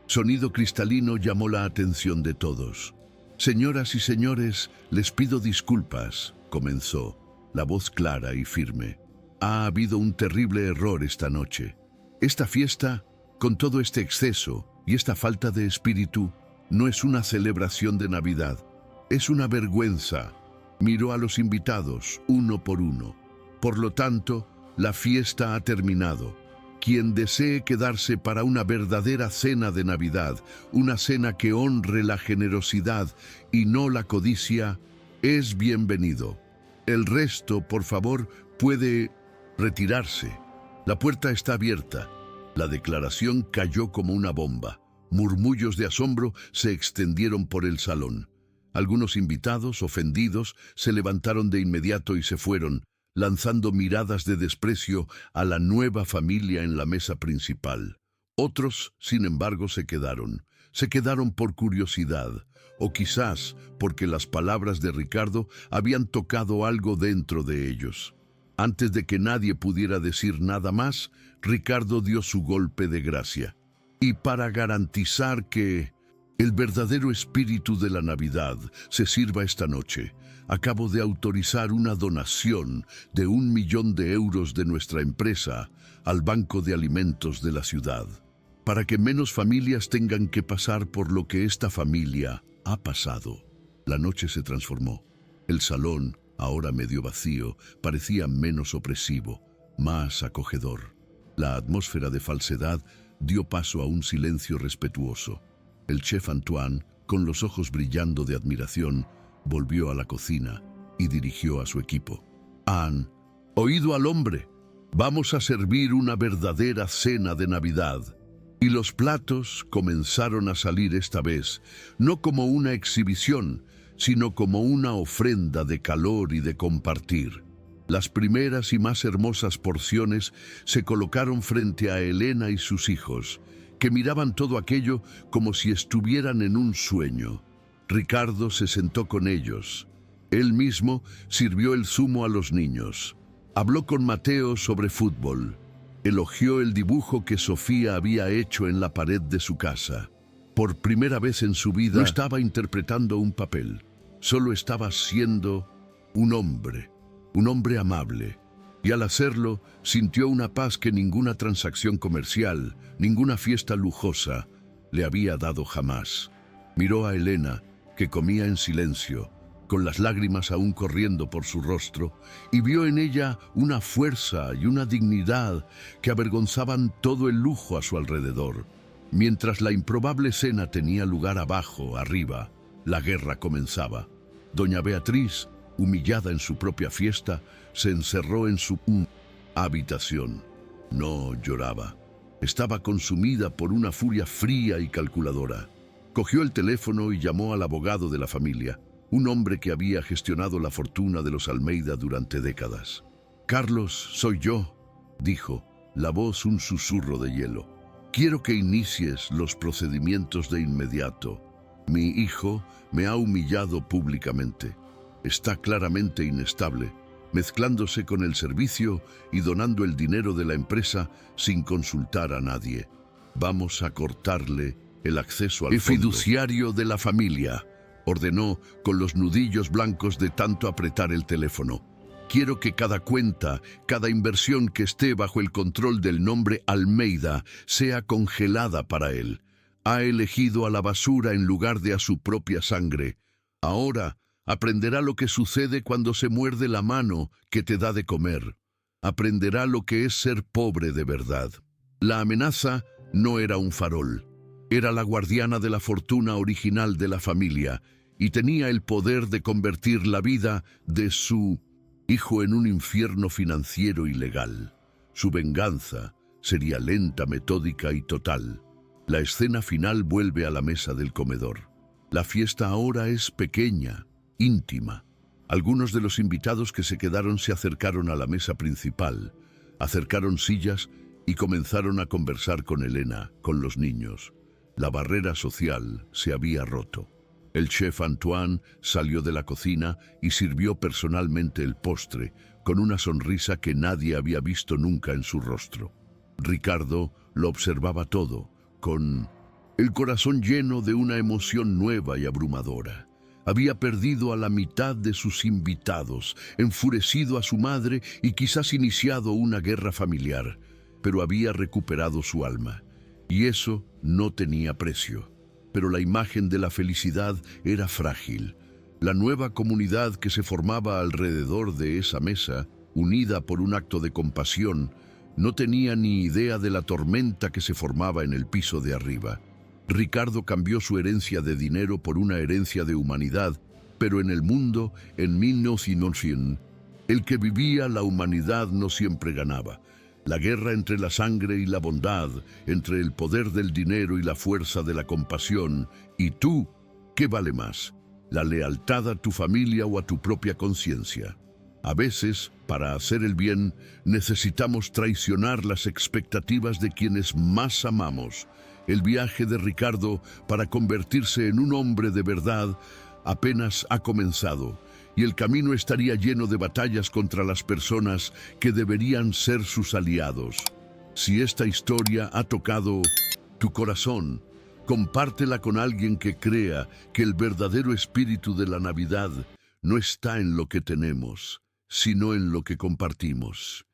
sonido cristalino llamó la atención de todos. «Señoras y señores, les pido disculpas», comenzó, la voz clara y firme. «Ha habido un terrible error esta noche. Esta fiesta, con todo este exceso y esta falta de espíritu, no es una celebración de Navidad. Es una vergüenza». Miró a los invitados, uno por uno. «Por lo tanto, la fiesta ha terminado. Quien desee quedarse para una verdadera cena de Navidad, una cena que honre la generosidad y no la codicia, es bienvenido. El resto, por favor, puede retirarse. La puerta está abierta». La declaración cayó como una bomba. Murmullos de asombro se extendieron por el salón. Algunos invitados, ofendidos, se levantaron de inmediato y se fueron, lanzando miradas de desprecio a la nueva familia en la mesa principal. Otros, sin embargo, se quedaron por curiosidad, o quizás porque las palabras de Ricardo habían tocado algo dentro de ellos. Antes de que nadie pudiera decir nada más, Ricardo dio su golpe de gracia. Y para garantizar que el verdadero espíritu de la Navidad se sirva esta noche, acabo de autorizar una donación de 1 millón de euros de nuestra empresa al Banco de Alimentos de la ciudad, para que menos familias tengan que pasar por lo que esta familia ha pasado. La noche se transformó. El salón, ahora medio vacío, parecía menos opresivo, más acogedor. La atmósfera de falsedad dio paso a un silencio respetuoso. El chef Antoine, con los ojos brillando de admiración, volvió a la cocina y dirigió a su equipo. «Han oído al hombre. Vamos a servir una verdadera cena de Navidad». Y los platos comenzaron a salir esta vez, no como una exhibición, sino como una ofrenda de calor y de compartir. Las primeras y más hermosas porciones se colocaron frente a Elena y sus hijos, que miraban todo aquello como si estuvieran en un sueño. Ricardo se sentó con ellos. Él mismo sirvió el zumo a los niños. Habló con Mateo sobre fútbol. Elogió el dibujo que Sofía había hecho en la pared de su casa. Por primera vez en su vida no estaba interpretando un papel. Solo estaba siendo un hombre amable. Y al hacerlo, sintió una paz que ninguna transacción comercial, ninguna fiesta lujosa le había dado jamás. Miró a Elena, que comía en silencio, con las lágrimas aún corriendo por su rostro, y vio en ella una fuerza y una dignidad que avergonzaban todo el lujo a su alrededor. Mientras la improbable cena tenía lugar abajo, arriba, la guerra comenzaba. Doña Beatriz, humillada en su propia fiesta, se encerró en su habitación. No lloraba. Estaba consumida por una furia fría y calculadora. Cogió el teléfono y llamó al abogado de la familia, un hombre que había gestionado la fortuna de los Almeida durante décadas. «Carlos, soy yo», dijo, la voz un susurro de hielo. Quiero que inicies los procedimientos de inmediato. Mi hijo me ha humillado públicamente. Está claramente inestable, mezclándose con el servicio y donando el dinero de la empresa sin consultar a nadie. Vamos a cortarle el acceso al fondo. El fiduciario de la familia, ordenó con los nudillos blancos de tanto apretar el teléfono. Quiero que cada cuenta, cada inversión que esté bajo el control del nombre Almeida sea congelada para él. Ha elegido a la basura en lugar de a su propia sangre. Ahora aprenderá lo que sucede cuando se muerde la mano que te da de comer. Aprenderá lo que es ser pobre de verdad. La amenaza no era un farol. Era la guardiana de la fortuna original de la familia y tenía el poder de convertir la vida de su hijo en un infierno financiero y legal. Su venganza sería lenta, metódica y total. La escena final vuelve a la mesa del comedor. La fiesta ahora es pequeña, íntima. Algunos de los invitados que se quedaron se acercaron a la mesa principal, acercaron sillas y comenzaron a conversar con Elena, con los niños. La barrera social se había roto. El chef Antoine salió de la cocina y sirvió personalmente el postre, con una sonrisa que nadie había visto nunca en su rostro. Ricardo lo observaba todo, con el corazón lleno de una emoción nueva y abrumadora. Había perdido a la mitad de sus invitados, enfurecido a su madre y quizás iniciado una guerra familiar, pero había recuperado su alma, y eso no tenía precio. Pero la imagen de la felicidad era frágil. La nueva comunidad que se formaba alrededor de esa mesa, unida por un acto de compasión, no tenía ni idea de la tormenta que se formaba en el piso de arriba. Ricardo cambió su herencia de dinero por una herencia de humanidad, pero en el mundo, en 1900, el que vivía la humanidad no siempre ganaba. La guerra entre la sangre y la bondad, entre el poder del dinero y la fuerza de la compasión. ¿Y tú? ¿Qué vale más? ¿La lealtad a tu familia o a tu propia conciencia? A veces, para hacer el bien, necesitamos traicionar las expectativas de quienes más amamos. El viaje de Ricardo para convertirse en un hombre de verdad apenas ha comenzado, y el camino estaría lleno de batallas contra las personas que deberían ser sus aliados. Si esta historia ha tocado tu corazón, compártela con alguien que crea que el verdadero espíritu de la Navidad no está en lo que tenemos, sino en lo que compartimos.